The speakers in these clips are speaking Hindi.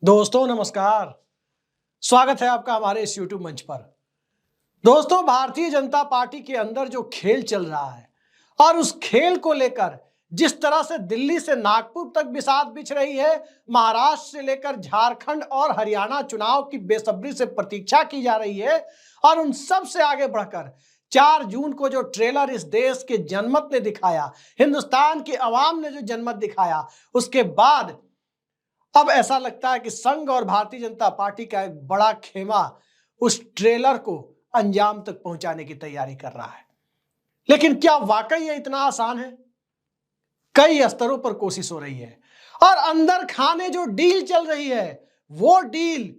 दोस्तों नमस्कार। स्वागत है आपका हमारे इस YouTube मंच पर। दोस्तों, भारतीय जनता पार्टी के अंदर जो खेल चल रहा है और उस खेल को लेकर जिस तरह से दिल्ली से नागपुर तक बिसात बिछ रही है, महाराष्ट्र से लेकर झारखंड और हरियाणा चुनाव की बेसब्री से प्रतीक्षा की जा रही है और उन सब से आगे बढ़कर 4 जून को जो ट्रेलर इस देश के जनमत ने दिखाया, हिंदुस्तान की आवाम ने जो जनमत दिखाया, उसके बाद अब ऐसा लगता है कि संघ और भारतीय जनता पार्टी का एक बड़ा खेमा उस ट्रेलर को अंजाम तक पहुंचाने की तैयारी कर रहा है। लेकिन क्या वाकई ये इतना आसान है? कई स्तरों पर कोशिश हो रही है और अंदर खाने जो डील चल रही है, वो डील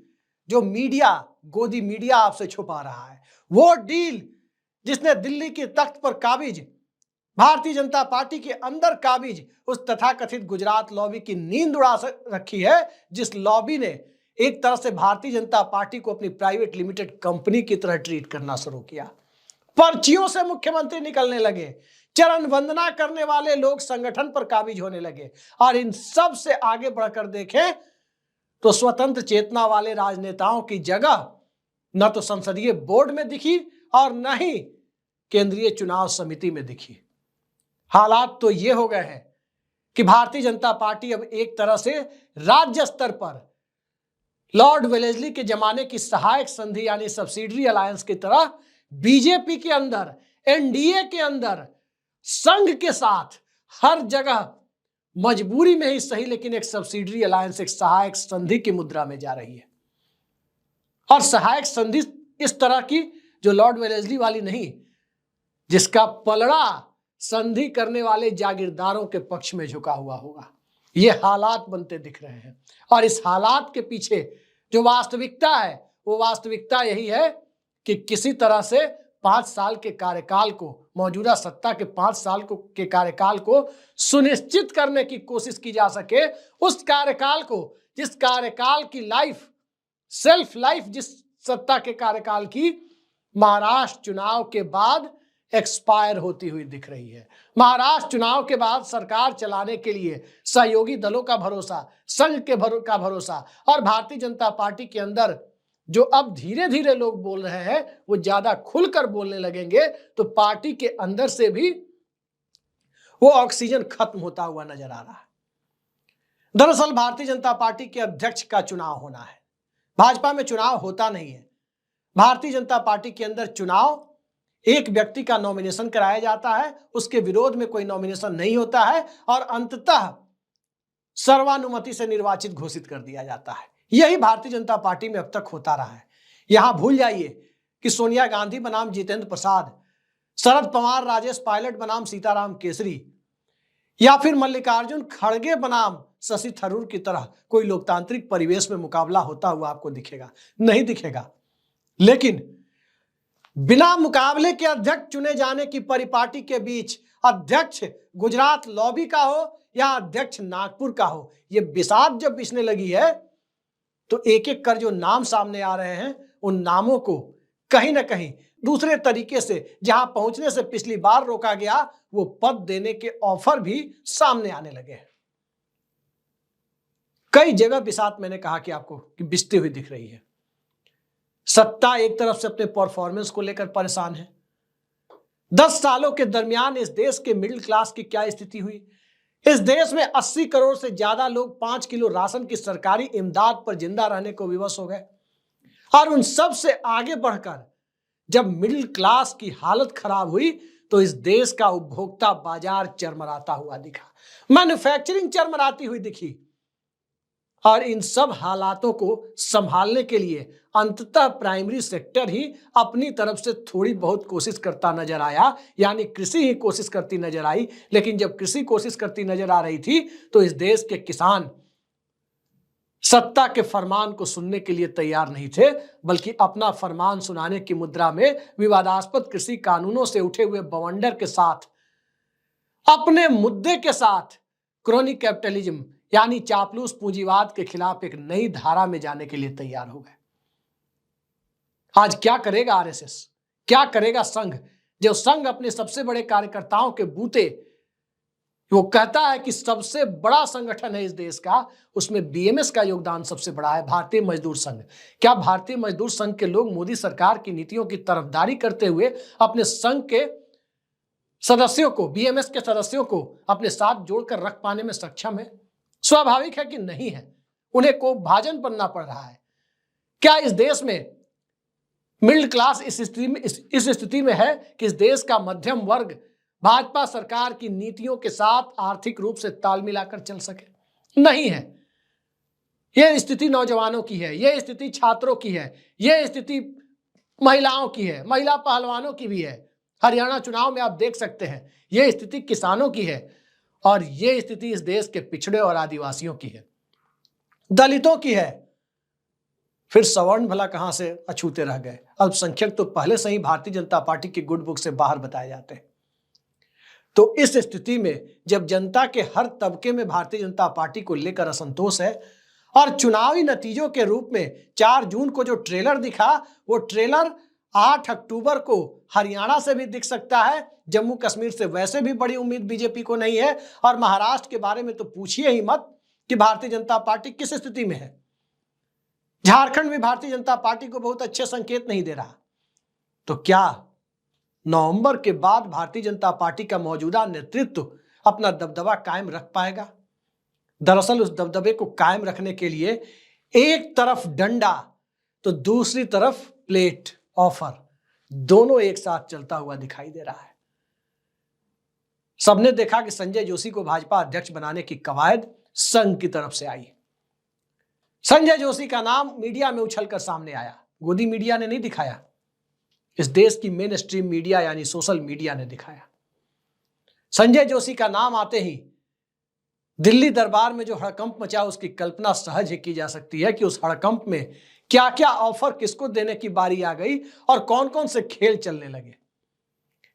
जो मीडिया, गोदी मीडिया आपसे छुपा रहा है, वो डील जिसने दिल्ली के तख्त पर काबिज, भारतीय जनता पार्टी के अंदर काबिज उस तथाकथित गुजरात लॉबी की नींद उड़ा रखी है, जिस लॉबी ने एक तरह से भारतीय जनता पार्टी को अपनी प्राइवेट लिमिटेड कंपनी की तरह ट्रीट करना शुरू किया। पर्चियों से मुख्यमंत्री निकलने लगे, चरण वंदना करने वाले लोग संगठन पर काबिज होने लगे और इन सब से आगे बढ़कर देखें तो स्वतंत्र चेतना वाले राजनेताओं की जगह न तो संसदीय बोर्ड में दिखी और न ही केंद्रीय चुनाव समिति में दिखी। हालात तो ये हो गए हैं कि भारतीय जनता पार्टी अब एक तरह से राज्य स्तर पर लॉर्ड वेलेस्ली के जमाने की सहायक संधि यानी सब्सिडरी अलायंस की तरह बीजेपी के अंदर, एनडीए के अंदर, संघ के साथ हर जगह मजबूरी में ही सही लेकिन एक सब्सिडरी अलायंस, एक सहायक संधि की मुद्रा में जा रही है। और सहायक संधि इस तरह की जो लॉर्ड वेलेस्ली वाली नहीं, जिसका पलड़ा संधि करने वाले जागीरदारों के पक्ष में झुका हुआ होगा। ये हालात बनते दिख रहे हैं और इस हालात के पीछे जो वास्तविकता है, वो वास्तविकता यही है कि किसी तरह से 5 साल के कार्यकाल को, मौजूदा सत्ता के 5 साल के कार्यकाल को सुनिश्चित करने की कोशिश की जा सके। उस कार्यकाल को, जिस कार्यकाल की सेल्फ लाइफ जिस सत्ता के कार्यकाल की महाराष्ट्र चुनाव के बाद एक्सपायर होती हुई दिख रही है। महाराष्ट्र चुनाव के बाद सरकार चलाने के लिए सहयोगी दलों का भरोसा, संघ का भरोसा और भारतीय जनता पार्टी के अंदर जो अब धीरे धीरे लोग बोल रहे हैं, वो ज्यादा खुलकर बोलने लगेंगे तो पार्टी के अंदर से भी वो ऑक्सीजन खत्म होता हुआ नजर आ रहा है। दरअसल भारतीय जनता पार्टी के अध्यक्ष का चुनाव होना है। भाजपा में चुनाव होता नहीं है। भारतीय जनता पार्टी के अंदर चुनाव एक व्यक्ति का नॉमिनेशन कराया जाता है, उसके विरोध में कोई नॉमिनेशन नहीं होता है और अंततः सर्वानुमति से निर्वाचित घोषित कर दिया जाता है। यही भारतीय जनता पार्टी में अब तक होता रहा है। यहां भूल जाइए कि सोनिया गांधी बनाम जितेंद्र प्रसाद, शरद पवार राजेश पायलट बनाम सीताराम केसरी या फिर मल्लिकार्जुन खड़गे बनाम शशि थरूर की तरह कोई लोकतांत्रिक परिवेश में मुकाबला होता हुआ आपको दिखेगा? नहीं दिखेगा। लेकिन बिना मुकाबले के अध्यक्ष चुने जाने की परिपाटी के बीच अध्यक्ष गुजरात लॉबी का हो या अध्यक्ष नागपुर का हो, ये बिसात जब बिछने लगी है तो एक एक कर जो नाम सामने आ रहे हैं, उन नामों को कहीं ना कहीं दूसरे तरीके से, जहां पहुंचने से पिछली बार रोका गया, वो पद देने के ऑफर भी सामने आने लगे हैं। कई जगह बिसात मैंने कहा कि आपको कि बिछती हुई दिख रही है। सत्ता एक तरफ से अपने परफॉर्मेंस को लेकर परेशान है। 10 सालों के दरमियान इस देश के मिडिल क्लास की क्या स्थिति हुई? इस देश में 80 करोड़ से ज्यादा लोग 5 किलो राशन की सरकारी इमदाद पर जिंदा रहने को विवश हो गए और उन सब से आगे बढ़कर जब मिडिल क्लास की हालत खराब हुई तो इस देश का उपभोक्ता बाजार चरमराता हुआ दिखा, मैन्युफैक्चरिंग चरमराती हुई दिखी और इन सब हालातों को संभालने के लिए अंततः प्राइमरी सेक्टर ही अपनी तरफ से थोड़ी बहुत कोशिश करता नजर आया, यानी कृषि ही कोशिश करती नजर आई। लेकिन जब कृषि कोशिश करती नजर आ रही थी तो इस देश के किसान सत्ता के फरमान को सुनने के लिए तैयार नहीं थे, बल्कि अपना फरमान सुनाने की मुद्रा में विवादास्पद कृषि कानूनों से उठे हुए बवंडर के साथ, अपने मुद्दे के साथ क्रोनी कैपिटलिज्म यानी चापलूस पूंजीवाद के खिलाफ एक नई धारा में जाने के लिए तैयार हो गए। आज क्या करेगा आरएसएस, क्या करेगा संघ? जो संघ अपने सबसे बड़े कार्यकर्ताओं के बूते वो कहता है कि सबसे बड़ा संगठन है इस देश का, उसमें बीएमएस का योगदान सबसे बड़ा है, भारतीय मजदूर संघ। क्या भारतीय मजदूर संघ के लोग मोदी सरकार की नीतियों की तरफदारी करते हुए अपने संघ के सदस्यों को, बीएमएस के सदस्यों को अपने साथ जोड़कर रख पाने में सक्षम है? स्वाभाविक है कि नहीं है, उन्हें को भाजन बनना पड़ रहा है। क्या इस देश में मिडिल क्लास इस स्थिति में है कि इस देश का मध्यम वर्ग भाजपा सरकार की नीतियों के साथ आर्थिक रूप से ताल मिलाकर चल सके? नहीं है। यह स्थिति नौजवानों की है, यह स्थिति छात्रों की है, यह स्थिति महिलाओं की है, महिला पहलवानों की भी है। हरियाणा चुनाव में आप देख सकते हैं, यह स्थिति किसानों की है और यह स्थिति इस देश के पिछड़े और आदिवासियों की है, दलितों की है। फिर सवर्ण भला कहां से अछूते रह गए? अल्पसंख्यक तो पहले से ही भारतीय जनता पार्टी की गुड बुक से बाहर बताए जाते हैं। तो इस स्थिति में जब जनता के हर तबके में भारतीय जनता पार्टी को लेकर असंतोष है और चुनावी नतीजों के रूप में 4 जून को जो ट्रेलर दिखा, वो ट्रेलर 8 अक्टूबर को हरियाणा से भी दिख सकता है, जम्मू कश्मीर से वैसे भी बड़ी उम्मीद बीजेपी को नहीं है, और महाराष्ट्र के बारे में तो पूछिए ही मत कि भारतीय जनता पार्टी किस स्थिति में है। झारखंड में भारतीय जनता पार्टी को बहुत अच्छे संकेत नहीं दे रहा। तो क्या नवंबर के बाद भारतीय जनता पार्टी का मौजूदा नेतृत्व अपना दबदबा कायम रख पाएगा? दरअसल उस दबदबे को कायम रखने के लिए एक तरफ डंडा तो दूसरी तरफ प्लेट ऑफर, दोनों एक साथ चलता हुआ दिखाई दे रहा है। सबने देखा कि संजय जोशी को भाजपा अध्यक्ष बनाने की कवायद संघ की तरफ से आई। संजय जोशी का नाम मीडिया में उछलकर सामने आया। गोदी मीडिया ने नहीं दिखाया, इस देश की मेन स्ट्रीम मीडिया यानी सोशल मीडिया ने दिखाया। संजय जोशी का नाम आते ही दिल्ली दरबार में जो हड़कंप मचा, उसकी कल्पना सहज ही की जा सकती है कि उस हड़कंप में क्या क्या ऑफर किसको देने की बारी आ गई और कौन कौन से खेल चलने लगे।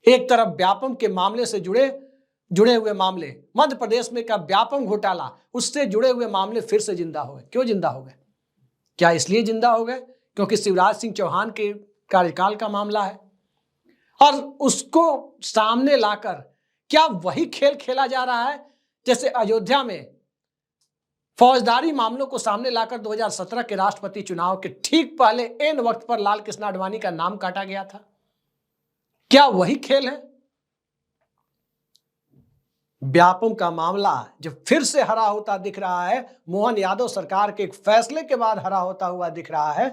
एक तरफ व्यापम के मामले से जुड़े हुए मामले, मध्य प्रदेश में का व्यापम घोटाला, उससे जुड़े हुए मामले फिर से जिंदा हो गए। क्यों जिंदा हो गए? क्या इसलिए जिंदा हो गए क्योंकि शिवराज सिंह चौहान के कार्यकाल का मामला है, और उसको सामने लाकर क्या वही खेल खेला जा रहा है जैसे अयोध्या में फौजदारी मामलों को सामने लाकर 2017 के राष्ट्रपति चुनाव के ठीक पहले एन वक्त पर लाल कृष्ण आडवाणी का नाम काटा गया था? क्या वही खेल है? व्यापम का मामला जब फिर से हरा होता दिख रहा है, मोहन यादव सरकार के एक फैसले के बाद हरा होता हुआ दिख रहा है,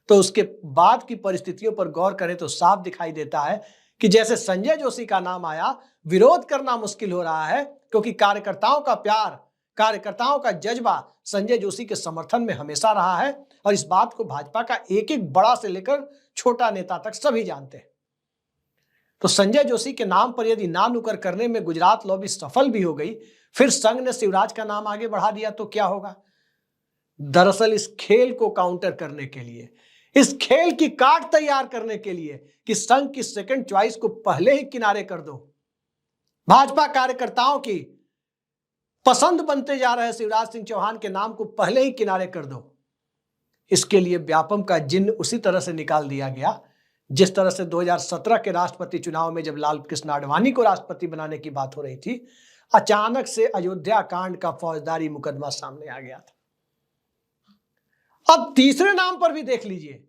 तो उसके बाद की परिस्थितियों पर गौर करें तो साफ दिखाई देता है कि जैसे संजय जोशी का नाम आया, विरोध करना मुश्किल हो रहा है, क्योंकि कार्यकर्ताओं का प्यार, कार्यकर्ताओं का जज्बा संजय जोशी के समर्थन में हमेशा रहा है, और इस बात को भाजपा का एक एक बड़ा से लेकर छोटा नेता तक सभी जानते हैं। तो संजय जोशी के नाम पर यदि ना नुकर करने में गुजरात लॉबी सफल भी हो गई, फिर संघ ने शिवराज का नाम आगे बढ़ा दिया, तो क्या होगा? दरअसल इस खेल को काउंटर करने के लिए, इस खेल की काट तैयार करने के लिए कि संघ की सेकंड चॉइस को पहले ही किनारे कर दो, भाजपा कार्यकर्ताओं की पसंद बनते जा रहे शिवराज सिंह चौहान के नाम को पहले ही किनारे कर दो, इसके लिए व्यापम का जिन्न उसी तरह से निकाल दिया गया जिस तरह से 2017 के राष्ट्रपति चुनाव में जब लाल कृष्ण आडवाणी को राष्ट्रपति बनाने की बात हो रही थी, अचानक से अयोध्या कांड का फौजदारी मुकदमा सामने आ गया था। अब तीसरे नाम पर भी देख लीजिए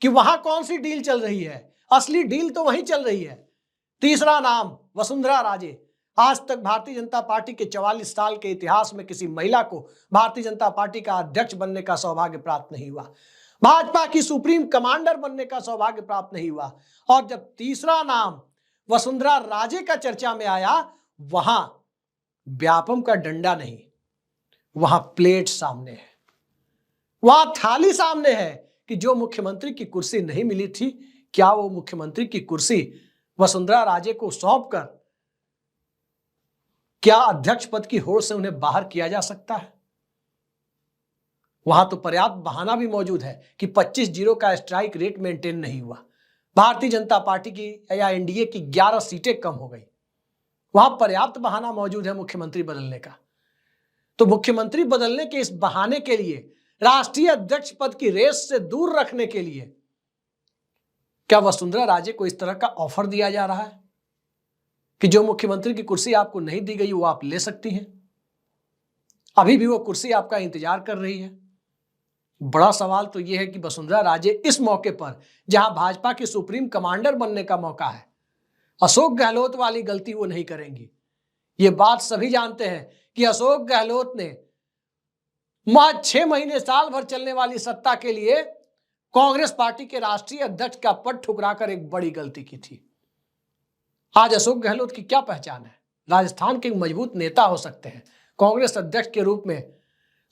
कि वहां कौन सी डील चल रही है। असली डील तो वहीं चल रही है। तीसरा नाम वसुंधरा राजे। आज तक भारतीय जनता पार्टी के 44 साल के इतिहास में किसी महिला को भारतीय जनता पार्टी का अध्यक्ष बनने का सौभाग्य प्राप्त नहीं हुआ, भाजपा की सुप्रीम कमांडर बनने का सौभाग्य प्राप्त नहीं हुआ। और जब तीसरा नाम वसुंधरा राजे का चर्चा में आया, वहां व्यापम का डंडा नहीं, वहां प्लेट सामने है, वहां थाली सामने है कि जो मुख्यमंत्री की कुर्सी नहीं मिली थी, क्या वो मुख्यमंत्री की कुर्सी वसुंधरा राजे को सौंपकर क्या अध्यक्ष पद की होड़ से उन्हें बाहर किया जा सकता है? वहां तो पर्याप्त बहाना भी मौजूद है कि 25-0 का स्ट्राइक रेट मेंटेन नहीं हुआ, भारतीय जनता पार्टी की या एनडीए की 11 सीटें कम हो गई। वहां पर्याप्त बहाना मौजूद है मुख्यमंत्री बदलने का। तो मुख्यमंत्री बदलने के इस बहाने के लिए, राष्ट्रीय अध्यक्ष पद की रेस से दूर रखने के लिए, क्या वसुंधरा राजे को इस तरह का ऑफर दिया जा रहा है? कि जो मुख्यमंत्री की कुर्सी आपको नहीं दी गई वो आप ले सकती हैं। अभी भी वो कुर्सी आपका इंतजार कर रही है। बड़ा सवाल तो यह है कि वसुंधरा राजे इस मौके पर, जहां भाजपा के सुप्रीम कमांडर बनने का मौका है, अशोक गहलोत वाली गलती वो नहीं करेंगी। ये बात सभी जानते हैं कि अशोक गहलोत ने महज 6 महीने, साल भर चलने वाली सत्ता के लिए कांग्रेस पार्टी के राष्ट्रीय अध्यक्ष का पद ठुकराकर एक बड़ी गलती की थी। आज अशोक गहलोत की क्या पहचान है? राजस्थान के मजबूत नेता हो सकते हैं, कांग्रेस अध्यक्ष के रूप में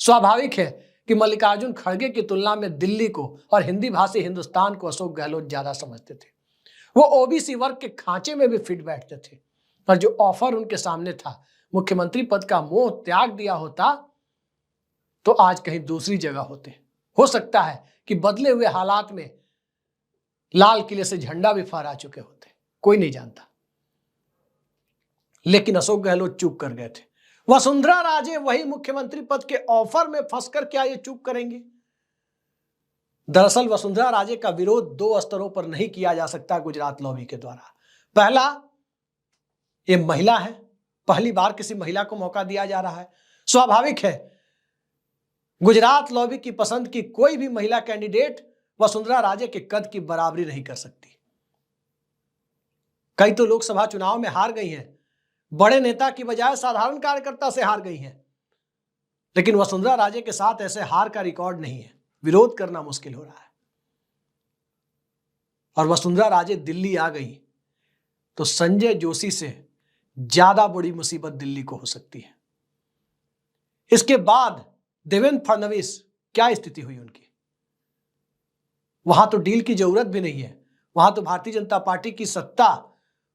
स्वाभाविक है कि मल्लिकार्जुन खड़गे की तुलना में दिल्ली को और हिंदी भाषी हिंदुस्तान को अशोक गहलोत ज्यादा समझते थे। वो ओबीसी वर्ग के खांचे में भी फिट बैठते थे, पर जो ऑफर उनके सामने था, मुख्यमंत्री पद का मोह त्याग दिया होता तो आज कहीं दूसरी जगह होते। हो सकता है कि बदले हुए हालात में लाल किले से झंडा भी फहरा चुके होते, कोई नहीं जानता। लेकिन अशोक गहलोत चूक कर गए थे। वसुंधरा राजे वही मुख्यमंत्री पद के ऑफर में फंसकर क्या ये चूक करेंगे? दरअसल वसुंधरा राजे का विरोध 2 स्तरों पर नहीं किया जा सकता गुजरात लॉबी के द्वारा। पहला, ये महिला है, पहली बार किसी महिला को मौका दिया जा रहा है। स्वाभाविक है गुजरात लॉबी की पसंद की कोई भी महिला कैंडिडेट वसुंधरा राजे के कद की बराबरी नहीं कर सकती। कई तो लोकसभा चुनाव में हार गई हैं, बड़े नेता की बजाय साधारण कार्यकर्ता से हार गई हैं, लेकिन वसुंधरा राजे के साथ ऐसे हार का रिकॉर्ड नहीं है। विरोध करना मुश्किल हो रहा है। और वसुंधरा राजे दिल्ली आ गई तो संजय जोशी से ज्यादा बड़ी मुसीबत दिल्ली को हो सकती है। इसके बाद देवेंद्र फडणवीस, क्या स्थिति हुई उनकी? वहां तो डील की जरूरत भी नहीं है, वहां तो भारतीय जनता पार्टी की सत्ता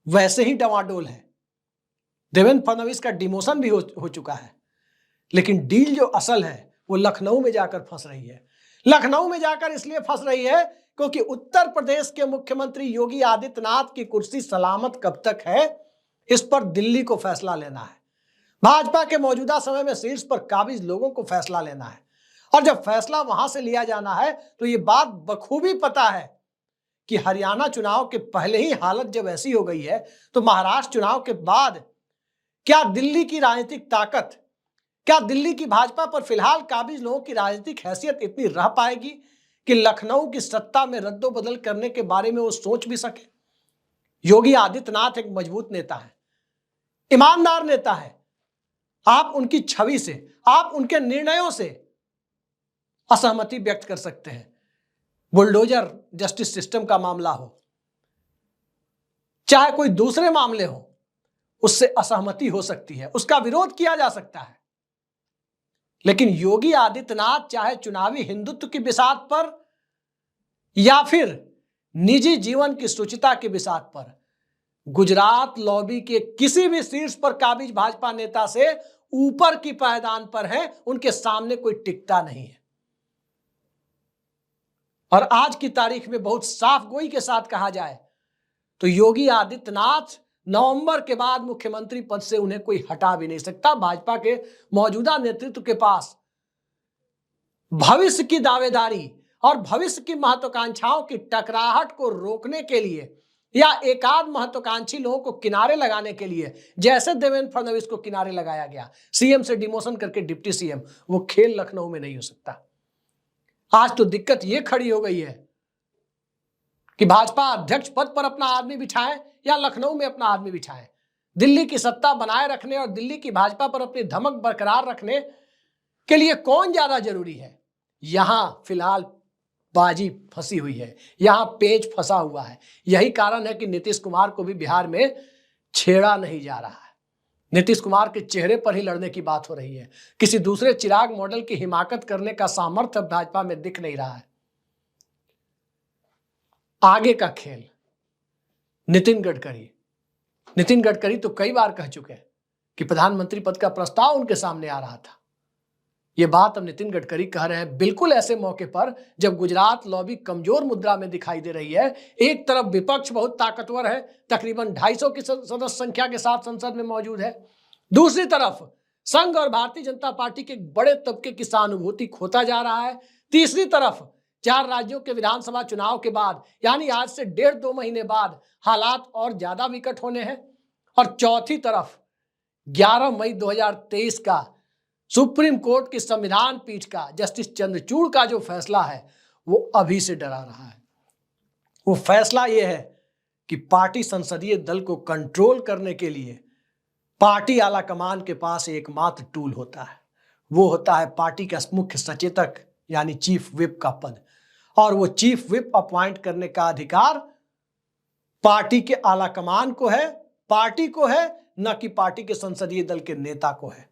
वैसे ही डवाडोल है। देवेंद्र फडणवीस का डिमोशन भी हो चुका है, लेकिन डील जो असल है वो लखनऊ में जाकर फंस रही है। लखनऊ में जाकर इसलिए फंस रही है क्योंकि उत्तर प्रदेश के मुख्यमंत्री योगी आदित्यनाथ की कुर्सी सलामत कब तक है, इस पर दिल्ली को फैसला लेना है। भाजपा के मौजूदा समय में शीर्ष पर काबिज लोगों को फैसला लेना है, और जब फैसला वहां से लिया जाना है तो ये बात बखूबी पता है कि हरियाणा चुनाव के पहले ही हालत जब ऐसी हो गई है तो महाराष्ट्र चुनाव के बाद क्या दिल्ली की राजनीतिक ताकत, क्या दिल्ली की भाजपा पर फिलहाल काबिज लोगों की राजनीतिक हैसियत इतनी रह पाएगी कि लखनऊ की सत्ता में रद्दोबदल करने के बारे में वो सोच भी सके? योगी आदित्यनाथ एक मजबूत नेता है, ईमानदार नेता है। आप उनकी छवि से, आप उनके निर्णयों से असहमति व्यक्त कर सकते हैं। बुलडोजर जस्टिस सिस्टम का मामला हो, चाहे कोई दूसरे मामले हो, उससे असहमति हो सकती है, उसका विरोध किया जा सकता है। लेकिन योगी आदित्यनाथ चाहे चुनावी हिंदुत्व की बिसात पर या फिर निजी जीवन की शुचिता के बिसात पर गुजरात लॉबी के किसी भी शीर्ष पर काबिज भाजपा नेता से ऊपर की पायदान पर है, उनके सामने कोई टिकता नहीं है। और आज की तारीख में बहुत साफ गोई के साथ कहा जाए तो योगी आदित्यनाथ नवंबर के बाद मुख्यमंत्री पद से उन्हें कोई हटा भी नहीं सकता। भाजपा के मौजूदा नेतृत्व के पास भविष्य की दावेदारी और भविष्य की महत्वाकांक्षाओं की टकराहट को रोकने के लिए या एकाध महत्वाकांक्षी लोगों को किनारे लगाने के लिए, जैसे देवेंद्र फडणवीस को किनारे लगाया गया सीएम से डिमोशन करके डिप्टी सीएम, वो खेल लखनऊ में नहीं हो सकता। आज तो दिक्कत ये खड़ी हो गई है कि भाजपा अध्यक्ष पद पर अपना आदमी बिठाए या लखनऊ में अपना आदमी बिठाए। दिल्ली की सत्ता बनाए रखने और दिल्ली की भाजपा पर अपनी धमक बरकरार रखने के लिए कौन ज्यादा जरूरी है? यहां फिलहाल बाजी फंसी हुई है, यहां पेच फंसा हुआ है। यही कारण है कि नीतीश कुमार को भी बिहार में छेड़ा नहीं जा रहा है। नीतीश कुमार के चेहरे पर ही लड़ने की बात हो रही है। किसी दूसरे चिराग मॉडल की हिमाकत करने का सामर्थ्य भाजपा में दिख नहीं रहा है। आगे का खेल नितिन गडकरी तो कई बार कह चुके हैं कि प्रधानमंत्री पद का प्रस्ताव उनके सामने आ रहा था। यह बात अब नितिन गडकरी कह रहे हैं बिल्कुल ऐसे मौके पर जब गुजरात लॉबी कमजोर मुद्रा में दिखाई दे रही है। एक तरफ विपक्ष बहुत ताकतवर है, तकरीबन 250 की सदस्य संख्या के साथ संसद में मौजूद है। दूसरी तरफ संघ और भारतीय जनता पार्टी के बड़े तबके की सहानुभूति खोता जा रहा है। तीसरी तरफ 4 राज्यों के विधानसभा चुनाव के बाद, यानी आज से 1.5-2 महीने बाद हालात और ज्यादा विकट होने हैं। और चौथी तरफ 11 मई 2023 का सुप्रीम कोर्ट की संविधान पीठ का जस्टिस चंद्रचूड़ का जो फैसला है वो अभी से डरा रहा है। वो फैसला ये है कि पार्टी संसदीय दल को कंट्रोल करने के लिए पार्टी आला कमान के पास एकमात्र टूल होता है, वो होता है पार्टी का मुख्य सचेतक यानी चीफ व्हिप का पद। और वो चीफ व्हिप अपॉइंट करने का अधिकार पार्टी के आला कमान को है, पार्टी को है, न कि पार्टी के संसदीय दल के नेता को है।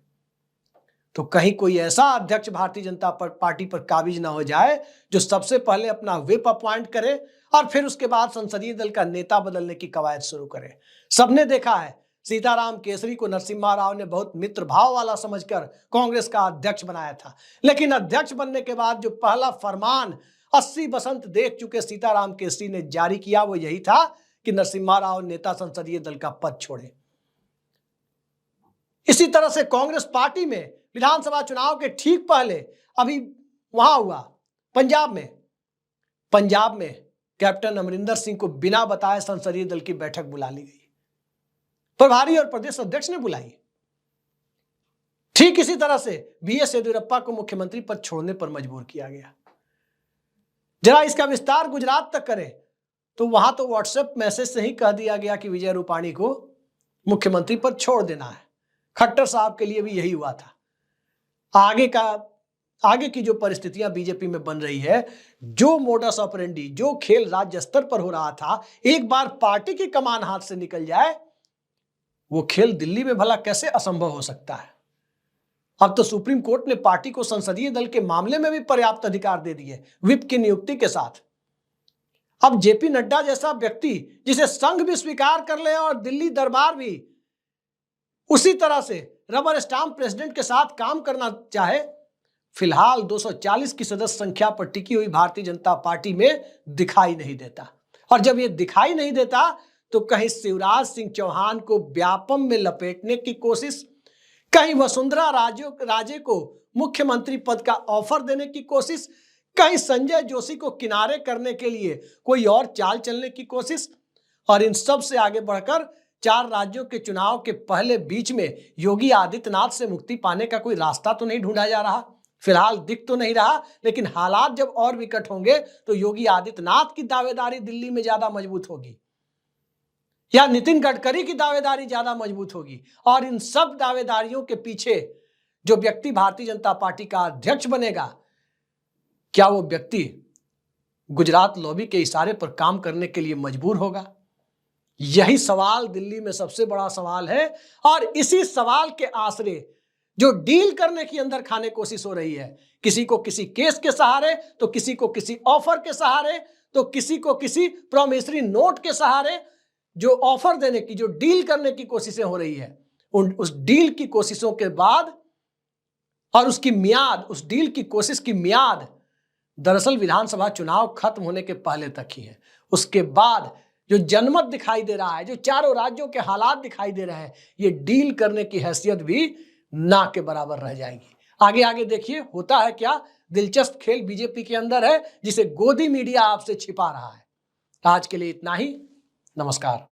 तो कहीं कोई ऐसा अध्यक्ष भारतीय जनता पार्टी पर काबिज ना हो जाए जो सबसे पहले अपना व्हिप अपॉइंट करे और फिर उसके बाद संसदीय दल का नेता बदलने की कवायद शुरू करे। सबने देखा है सीताराम केसरी को नरसिम्हा राव ने बहुत मित्र भाव वाला समझकर कांग्रेस का अध्यक्ष बनाया था, लेकिन अध्यक्ष बनने के बाद जो पहला फरमान 80 बसंत देख चुके सीताराम केसरी ने जारी किया वो यही था कि नरसिम्हा राव नेता संसदीय दल का पद छोड़े। इसी तरह से कांग्रेस पार्टी में विधानसभा चुनाव के ठीक पहले अभी वहां हुआ पंजाब में कैप्टन अमरिंदर सिंह को बिना बताए संसदीय दल की बैठक बुला ली गई, प्रभारी और प्रदेश अध्यक्ष ने बुलाई। ठीक इसी तरह से बीएस येदियुरप्पा को मुख्यमंत्री पद छोड़ने पर मजबूर किया गया। जरा इसका विस्तार गुजरात तक करें तो वहां तो व्हाट्सएप मैसेज से ही कह दिया गया कि विजय रूपाणी को मुख्यमंत्री पद छोड़ देना है। खट्टर साहब के लिए भी यही हुआ था। आगे की जो परिस्थितियां बीजेपी में बन रही है, जो मोडस ऑपरेंडी, जो खेल राज्य स्तर पर हो रहा था, एक बार पार्टी की कमान हाथ से निकल जाए वो खेल दिल्ली में भला कैसे असंभव हो सकता है। अब तो सुप्रीम कोर्ट ने पार्टी को संसदीय दल के मामले में भी पर्याप्त अधिकार दे दिए व्हिप की नियुक्ति के साथ। अब जेपी नड्डा जैसा व्यक्ति जिसे संघ भी स्वीकार कर ले और दिल्ली दरबार भी उसी तरह से रबर स्टाम्प प्रेसिडेंट के साथ काम करना चाहे, फिलहाल 240 की सदस्य संख्या पर टिकी हुई भारतीय जनता पार्टी में दिखाई नहीं देता। और जब ये दिखाई नहीं देता तो कहीं शिवराज सिंह चौहान को व्यापम में लपेटने की कोशिश, कहीं वसुंधरा राजे को मुख्यमंत्री पद का ऑफर देने की कोशिश, कहीं संजय जोशी को किनारे करने के लिए कोई और चाल चलने की कोशिश। और इन सब से आगे बढ़कर 4 राज्यों के चुनाव के पहले बीच में योगी आदित्यनाथ से मुक्ति पाने का कोई रास्ता तो नहीं ढूंढा जा रहा, फिलहाल दिख तो नहीं रहा। लेकिन हालात जब और विकट होंगे तो योगी आदित्यनाथ की दावेदारी दिल्ली में ज्यादा मजबूत होगी या नितिन गडकरी की दावेदारी ज्यादा मजबूत होगी। और इन सब दावेदारियों के पीछे जो व्यक्ति भारतीय जनता पार्टी का अध्यक्ष बनेगा, क्या वो व्यक्ति गुजरात लॉबी के इशारे पर काम करने के लिए मजबूर होगा? यही सवाल दिल्ली में सबसे बड़ा सवाल है। और इसी सवाल के आसरे जो डील करने की अंदर खाने कोशिश हो रही है, किसी को किसी केस के सहारे, तो किसी को किसी ऑफर के सहारे, तो किसी को किसी प्रॉमिसरी नोट के सहारे, जो ऑफर देने की, जो डील करने की कोशिशें हो रही है, उस डील की कोशिशों के बाद और उसकी मियाद, उस डील की कोशिश की मियाद दरअसल विधानसभा चुनाव खत्म होने के पहले तक ही है। उसके बाद जो जनमत दिखाई दे रहा है, जो चारों राज्यों के हालात दिखाई दे रहे हैं, ये डील करने की हैसियत भी ना के बराबर रह जाएगी। आगे आगे देखिए होता है क्या। दिलचस्प खेल बीजेपी के अंदर है जिसे गोदी मीडिया आपसे छिपा रहा है। आज के लिए इतना ही। नमस्कार।